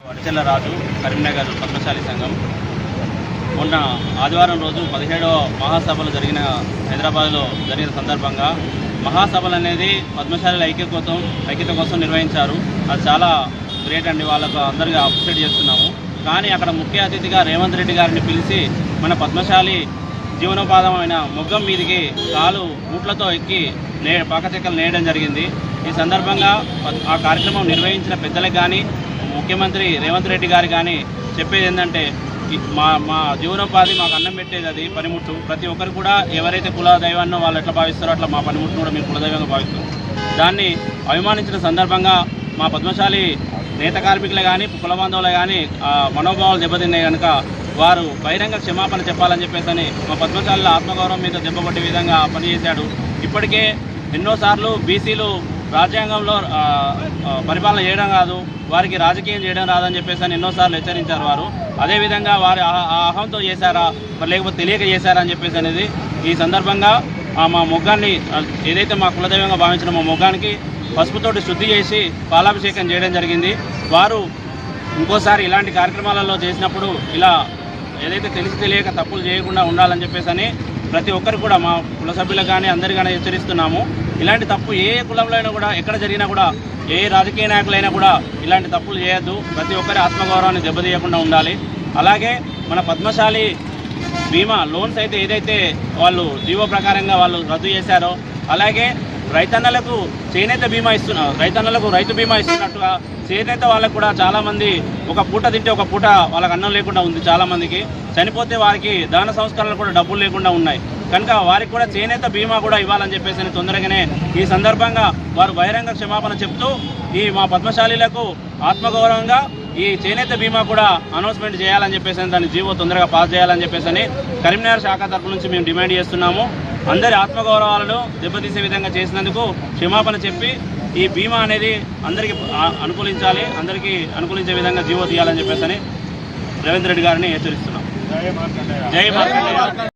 వడిచెల్ల రాజు కరీంనగర్ పద్మశాలి సంఘం మొన్న ఆదివారం రోజు 17వ మహాసభలు జరిగిన హైదరాబాద్లో జరిగిన సందర్భంగా మహాసభలు అనేది పద్మశాలి ఐక్యత కోసం నిర్వహించారు. అది చాలా గ్రేట్ అండి, వాళ్ళకు అందరికీ అప్రిషియేట్ చేస్తున్నాము. కానీ అక్కడ ముఖ్య అతిథిగా రేవంత్ రెడ్డి గారిని పిలిచి మన పద్మశాలి జీవనోపాధమైన మొగ్గం మీదికి కాలు బూట్లతో ఎక్కి పాకచెక్కలు నేయడం జరిగింది. ఈ సందర్భంగా ఆ కార్యక్రమం నిర్వహించిన పెద్దలకు కానీ ముఖ్యమంత్రి రేవంత్ రెడ్డి గారు కానీ చెప్పేది ఏంటంటే మా జీవనోపాధి మాకు అన్నం పెట్టేది అది పనిముట్టు. ప్రతి ఒక్కరు కూడా ఎవరైతే కుల దైవాన్నో వాళ్ళు ఎట్లా భావిస్తారో అట్లా మా పనిముట్టును కూడా మేము కులదైవంగా భావిస్తాం. దాన్ని అభిమానించిన సందర్భంగా మా పద్మశాలి నేత కార్మికులే కానీ కుల బాంధవులే కానీ మనోభావాలు దెబ్బతిన్నాయి కనుక వారు బహిరంగ క్షమాపణ చెప్పాలని చెప్పేసి మా పద్మశాలిలో ఆత్మగౌరవం మీద దెబ్బకొట్టే విధంగా పనిచేశాడు. ఇప్పటికే ఎన్నోసార్లు బీసీలు రాజ్యాంగంలో పరిపాలన చేయడం కాదు, వారికి రాజకీయం చేయడం రాదని చెప్పేసి ఎన్నోసార్లు హెచ్చరించారు వారు. అదేవిధంగా వారి అహంతో చేశారా మరి లేకపోతే తెలియక చేశారా అని చెప్పేసి అనేది ఈ సందర్భంగా మా మొగ్గాన్ని ఏదైతే మా కులదైవంగా భావించిన మా మొగ్గానికి పసుపుతోటి శుద్ధి చేసి పాలాభిషేకం చేయడం జరిగింది. వారు ఇంకోసారి ఇలాంటి కార్యక్రమాలలో చేసినప్పుడు ఇలా ఏదైతే తెలిసి తెలియక తప్పులు చేయకుండా ఉండాలని చెప్పేసి ప్రతి ఒక్కరు కూడా మా కుల సభ్యులకు కానీ అందరికీ కానీ హెచ్చరిస్తున్నాము. ఇలాంటి తప్పు ఏ కులంలో అయినా కూడా ఎక్కడ జరిగినా కూడా ఏ రాజకీయ నాయకులైనా కూడా ఇలాంటి తప్పులు చేయొద్దు. ప్రతి ఒక్కరి ఆత్మగౌరవాన్ని దెబ్బతీయకుండా ఉండాలి. అలాగే మన పద్మశాలి బీమా లోన్స్ అయితే ఏదైతే వాళ్ళు జీవో ప్రకారంగా వాళ్ళు రద్దు చేశారో అలాగే రైతన్నలకు చేనేత బీమా రైతన్నలకు రైతు బీమా ఇస్తున్నట్టుగా చేనేత వాళ్ళకు కూడా చాలామంది ఒక పూట తింటే ఒక పూట వాళ్ళకి అన్నం లేకుండా ఉంది. చాలామందికి చనిపోతే వారికి దాన సంస్కరణలు కూడా డబ్బులు లేకుండా ఉన్నాయి కనుక వారికి కూడా చేనేత బీమా కూడా ఇవ్వాలని చెప్పేసి తొందరగానే ఈ సందర్భంగా వారు బహిరంగ క్షమాపణ చెప్తూ ఈ మా పద్మశాలీలకు ఆత్మగౌరవంగా ఈ చేనేత బీమా కూడా అనౌన్స్మెంట్ చేయాలని చెప్పేసి దాన్ని జీవో తొందరగా పాస్ చేయాలని చెప్పేసి కరీంనగర్ శాఖ తరఫు నుంచి మేము డిమాండ్ చేస్తున్నాము. అందరి ఆత్మగౌరవాలను దెబ్బతీసే విధంగా చేసినందుకు క్షమాపణ చెప్పి ఈ బీమా అనేది అందరికీ అనుకూలించాలి, అందరికీ అనుకూలించే విధంగా జీవో తీయాలని చెప్పేసి రేవంత్ రెడ్డి గారిని హెచ్చరిస్తున్నాం. జై మార్కండేయ.